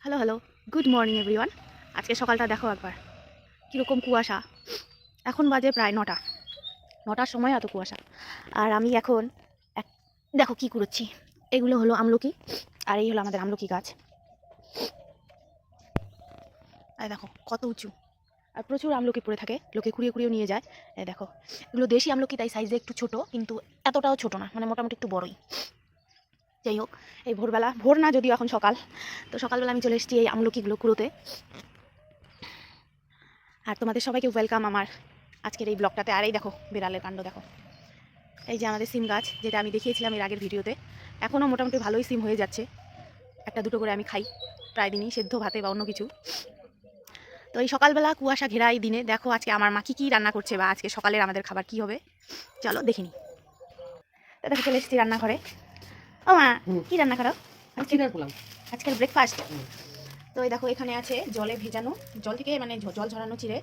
Hello hello, good morning everyone. আজকে সকালটা দেখো একবার কীরকম কুয়াশা। এখন বাজে প্রায় 9টার সময় এত কুয়াশা। আর আমি এখন এক দেখো কি করছি। এগুলো হলো আমলকি, আর এই হলো আমাদের আমলকি গাছ। আর দেখো কত উঁচু, আর প্রচুর আমলকি পড়ে থাকে, লোকে কুড়িয়ে কুড়িয়ে নিয়ে যায়। এই দেখো এগুলো দেশি আমলকি, তাই সাইজে একটু ছোট, কিন্তু এতটাও ছোট না, মানে মোটামুটি একটু বড়ই। যাই হোক, এই ভোরবেলা, ভোর না যদিও এখন সকাল, তো সকালবেলা আমি চলে এসেছি এই আমলকিগুলো কুড়োতে। আর তোমাদের সবাইকে ওয়েলকাম আমার আজকের এই ব্লগটাতে। আর এই দেখো বিড়ালের কাণ্ড দেখো। এই যে আমাদের সিম গাছ, যেটা আমি দেখিয়েছিলাম এর আগের ভিডিওতে, এখনও মোটামুটি ভালোই সিম হয়ে যাচ্ছে। একটা দুটো করে আমি খাই প্রায় দিনই, সেদ্ধ ভাতে বা অন্য কিছু। তো এই সকালবেলা কুয়াশা ঘেরা এই দিনে দেখো আজকে আমার মা কী রান্না করছে, বা আজকে সকালের আমাদের খাবার কি হবে, চলো দেখিনি। তো দেখো চলে এসেছি রান্নাঘরে। ও মা, কি রান্না করো আজকের ব্রেকফাস্ট? তো এই দেখো এখানে আছে জলে ভেজানো, জল থেকে মানে জল ঝরানো চিড়ে,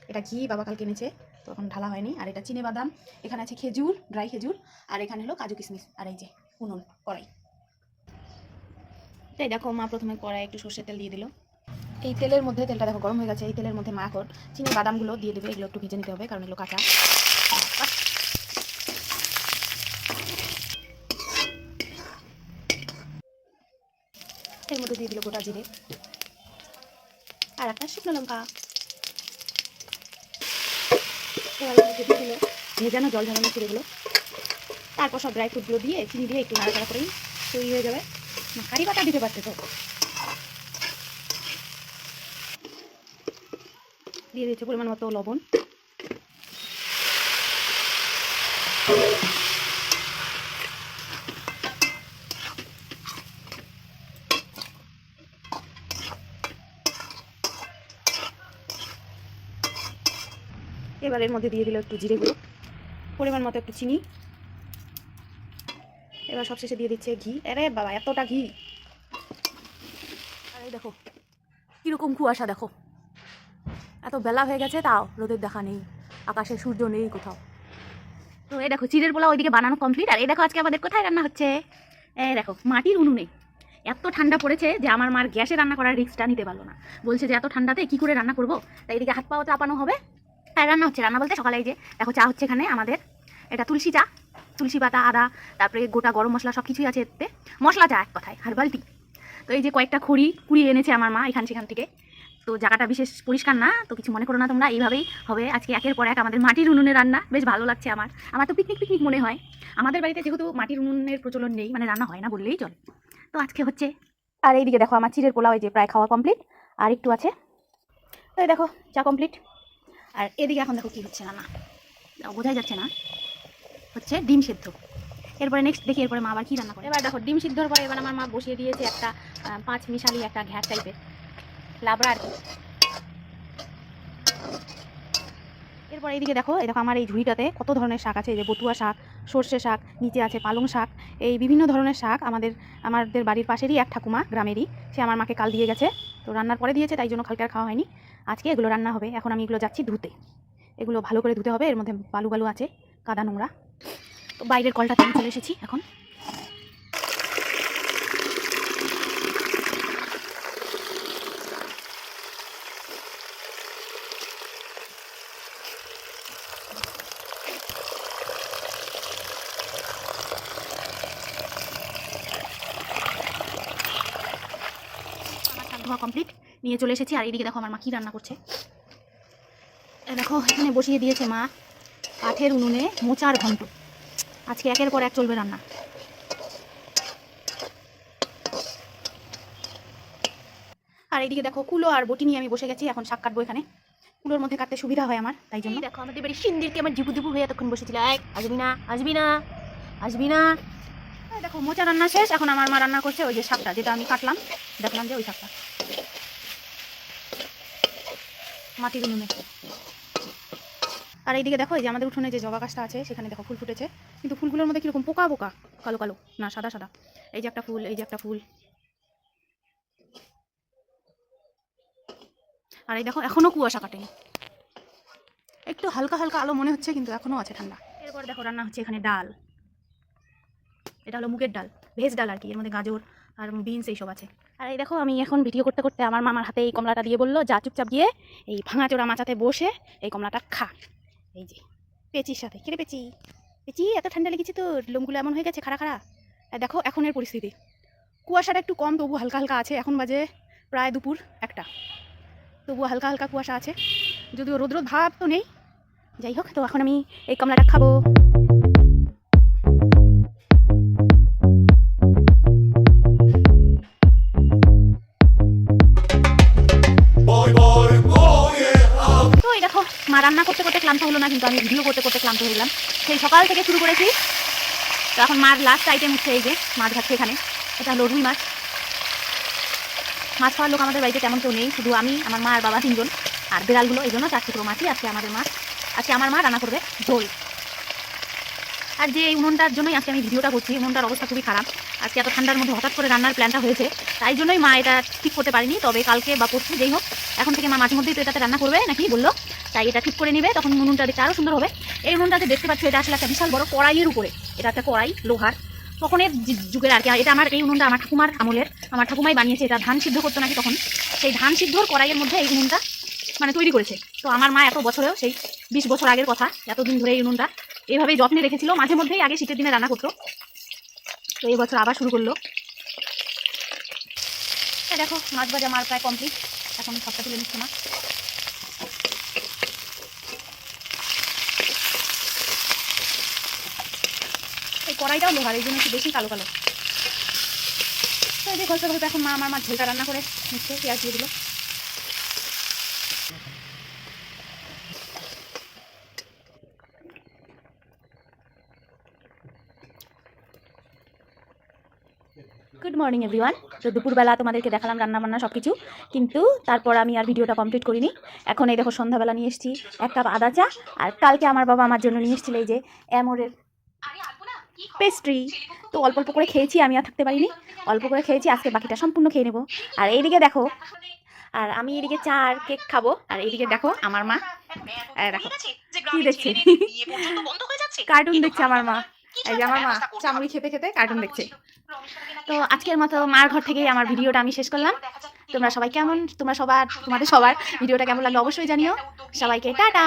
এটা ঘি বাবা কাল কিনেছে, তো এখন ঢালা হয়নি। আর এটা চিনে বাদাম, এখানে আছে খেজুর, ড্রাই খেজুর, আর এখানে হলো কাজু কিশমিশ, আর এই যে উনুন কড়াই। তাই দেখো মা প্রথমে কড়াই একটু সর্ষের তেল দিয়ে দিল। এই তেলের মধ্যে, তেলটা দেখো গরম হয়ে গেছে, এই তেলের মধ্যে মা এখন চিনে বাদামগুলো দিয়ে দেবে। এগুলো একটু ভেজে নিতে হবে কারণ এগুলো কাঁচা। এর মধ্যে দিয়ে দিল গোটা জিরে আর একটা শুকনো লঙ্কা। দিয়ে দিল ভেজানো জল ঝরানো চিড়েগুলো। তারপর সব ড্রাই ফ্রুটগুলো দিয়ে চিনি দিয়ে একটু নাড়াচাড়া করেই তৈরি হয়ে যাবে। কারি পাতা দিতে পারতে তো। দিয়ে দিচ্ছে পরিমাণ মতো লবণ। এবার এর মধ্যে দিয়ে দিল একটু জিরে গুঁড়ো, পরিমাণ মতো একটু চিনি। এবার সবশেষে দিয়ে দিচ্ছে ঘি। আরে বাবা এতটা ঘি! আর এই দেখো কীরকম কুয়াশা দেখো, এত বেলা হয়ে গেছে তাও রোদের দেখা নেই, আকাশে সূর্য নেই কোথাও। তো এই দেখো চিড়ের পোলাও ওইদিকে বানানো কমপ্লিট। আর এই দেখো আজকে আমাদের কোথায় রান্না হচ্ছে, এই দেখো মাটির উনুনে। এত ঠান্ডা পড়েছে যে আমার মার গ্যাসে রান্না করার রিস্কটা নিতে পারলো না, বলছে যে এত ঠান্ডাতে কি করে রান্না করবো। তাই এদিকে হাত পাও চাপানো হবে, আর রান্না হচ্ছে। রান্না বলতে সকালে এই যে দেখো চা হচ্ছে এখানে আমাদের, এটা তুলসী চা, তুলসী পাতা, আদা, তারপরে গোটা গরম মশলা সব কিছুই আছে এতে, মশলা চা এক কথায়, হার্বাল টি। তো এই যে কয়েকটা খড়ি কুড়িয়ে এনেছে আমার মা এখান সেখান থেকে। তো জায়গাটা বিশেষ পরিষ্কার না, তো কিছু মনে করো না তোমরা। এইভাবেই হবে আজকে একের পর এক আমাদের মাটির উনুনে রান্না। বেশ ভালো লাগছে আমার, আমার তো পিকনিক পিকনিক মনে হয়। আমাদের বাড়িতে যেহেতু মাটির উনুনের প্রচলন নেই, মানে রান্না হয় না বললেই চলে, তো আজকে হচ্ছে। আর এইদিকে দেখো আমার চিড়ের পোলাও এই যে প্রায় খাওয়া কমপ্লিট, আর একটু আছে। তো এই দেখো চা কমপ্লিট। আর এদিকে এখন দেখো কি হচ্ছে রান্না, বোঝাই যাচ্ছে না, হচ্ছে ডিম সেদ্ধ। এরপরে নেক্সট দেখি এরপরে মা আবার কি রান্না করে। এবার দেখো ডিম সিদ্ধর পরে এবার আমার মা বসিয়ে দিয়েছে একটা 5 মিশালি একটা ঘ্যাট টাইপের লাবড়া আর কি। এরপর এইদিকে দেখো, এই দেখো আমার এই ঝুড়িটাতে কত ধরনের শাক আছে। এই যে বটুয়া শাক, সর্ষে শাক, নিচে আছে পালং শাক, এই বিভিন্ন ধরনের শাক। আমাদের বাড়ির পাশেরই এক ঠাকুমা, গ্রামেরই, সে আমার মাকে কাল দিয়ে গেছে, তো রান্নার পরে দিয়েছে, তাই জন্য কালকে আর খাওয়া হয়নি। আজকে এগুলো রান্না হবে। এখন আমি এগুলো যাচ্ছি ধুতে, এগুলো ভালো করে ধুতে হবে, এর মধ্যে বালু বালু আছে, কাদা নোংরা। তো বাইরের কলটাতে আমি চলে এসেছি এখন। ধোয়া কমপ্লিট, নিয়ে চলে এসেছি। আর এইদিকে দেখো আমার মা কী রান্না করছে। দেখো এখানে বসিয়ে দিয়েছে মা কাঠের উনুনে মোচার ঘন্ট। আজকে একের পর এক চলবে রান্না। আর এইদিকে দেখো কুলো আর বটি নিয়ে আমি বসে গেছি, এখন শাক কাটবো এখানে। কুলোর মধ্যে কাটতে সুবিধা হয় আমার, তাই জন্য। দেখো আমাদের বাড়ি সিন্দিরকে আমার জিবু জিবু হয়ে এতক্ষণ বসেছিল, আসবি না আসবি না আসবি না। দেখো মোচা রান্না শেষ, এখন আমার মা রান্না করছে ওই যে শাকটা, যেটা আমি কাটলাম, দেখলাম যে ওই শাকটা মাটির উনুনে। আর এইদিকে দেখো এই যে আমাদের উঠোনে যে জবা গাছটা আছে, সেখানে দেখো ফুল ফুটেছে, কিন্তু ফুলগুলোর মধ্যে কিরকম পোকা পোকা, কালো কালো, না সাদা সাদা। এই যে একটা ফুল, এই যে একটা ফুল। আর এই দেখো এখনো কুয়াশা কাটেনি, একটু হালকা হালকা আলো মনে হচ্ছে, কিন্তু এখনো আছে ঠান্ডা। এরপর দেখো রান্না হচ্ছে এখানে ডাল, এটা হলো মুগের ডাল, ভেজ ডাল আর কি। এর মধ্যে গাজর, আর বিনস এইসব আছে। আর এই দেখো আমি এখন ভিডিও করতে করতে আমার মামার হাতে এই কমলাটা দিয়ে বললো যা চুপচাপ গিয়ে এই ভাঙাচোরা মাচাতে বসে এই কমলাটা খা। এই যে পেঁচির সাথে কিরে পেঁচি, পেঁচি এত ঠান্ডা লেগেছে তোর, লোমগুলো এমন হয়ে গেছে খাড়া খাড়া। আর দেখো এখনের পরিস্থিতি, কুয়াশাটা একটু কম তবু হালকা হালকা আছে, এখন বাজে প্রায় দুপুর 1টা, তবু হালকা হালকা কুয়াশা আছে, যদিও রোদ ভাব তো নেই। যাই হোক, তো এখন আমি এই কমলাটা খাবো। তো এই দেখো মা রান্না করতে করতে ক্লান্ত হলো না, কিন্তু আমি ভিডিও করতে করতে ক্লান্ত হয়ে গেলাম। সেই সকাল থেকে শুরু করেছি। তো এখন মার লাস্ট আইটেম হচ্ছে এই যে মাছ ভাজছে এখানে, এটা হলো রুই মাছ। মাছ খাওয়ার লোক আমাদের বাড়িতে তেমন কেউ নেই, শুধু আমি, আমার মা আর বাবা 3জন, আর বিড়ালগুলো, এই জন্য 4 টুকরো মাছই আজকে আমাদের মাছ। আজকে আমার মা রান্না করবে ঝোল। আর যে এই উনুনটার জন্যই আজকে আমি ভিডিওটা করছি, উনুনটার অবস্থা খুবই খারাপ। আজকে এত ঠান্ডার মধ্যে হঠাৎ করে রান্নার প্ল্যানটা হয়েছে, তাই জন্যই মা এটা ঠিক করতে পারিনি। তবে কালকে বা পরশু যেই হোক, এখন থেকে মা মাঝে মধ্যেই তো এটাতে রান্না করবে নাকি বললো, তাই এটা ঠিক করে নিবে, তখন উনুনটা দেখতে আরও সুন্দর হবে। এই উনুনটাতে দেখতে পাচ্ছ এটা আসলে একটা বিশাল বড় কড়াইয়ের উপরে, এটা একটা কড়াই লোহার, তখনের যুগের আর কি। এটা আমার এই উনুনটা আমার ঠাকুমার আমলের, আমার ঠাকুমাই বানিয়েছে। এটা ধান সিদ্ধ করতো নাকি তখন, সেই ধান সিদ্ধর কড়াইয়ের মধ্যে এই উনুনটা মানে তৈরি করেছে। তো আমার মা এত বছরেও, সেই 20 বছর আগের কথা, এতদিন ধরে এই উনুনটা এইভাবেই যত্নে রেখেছিল। মাঝে মধ্যেই আগে শীতের দিনে রান্না করতো, তো এই বছর আবার শুরু করলো। দেখো মাছ ভাজা মার প্রায় কমপ্লিট, এখন সবটা তুলে নিচ্ছে না। এই কড়াইটাও লোহার, এই জন্য একটু বেশি কালো কালো। তো এই যে গল্প গল্প এখন মা আমার মাছ ঝোলটা রান্না করে নিচ্ছে, পেঁয়াজ দিয়ে দিল। Good morning everyone. তো দুপুরবেলা তোমাদেরকে দেখালাম রান্না বান্না সব কিছু, কিন্তু তারপর আমি আর ভিডিওটা কমপ্লিট করিনি। এখন এই দেখো সন্ধ্যাবেলা নিয়ে এসেছি 1 কাপ আদা চা, আর কালকে আমার বাবা আমার জন্য নিয়ে এসেছিল এই যে অ্যামোরের পেস্ট্রি। তো অল্প অল্প করে খেয়েছি, আমি আর থাকতে পারিনি, অল্প করে খেয়েছি, আজকে বাকিটা সম্পূর্ণ খেয়ে নেবো। আর এইদিকে দেখো, আর আমি এদিকে চা আর কেক খাবো, আর এইদিকে দেখো আমার মা, দেখো কি দেখছে, কার্টুন দেখছে আমার মা। এই যে আমার মা চামড়ি খেতে খেতে কার্টুন দেখছে। তো আজকের মতো মার ঘর থেকেই আমার ভিডিওটা আমি শেষ করলাম। তোমরা সবাই কেমন, তোমাদের সবার ভিডিওটা কেমন লাগলো অবশ্যই জানিও। সবাইকে টাটা।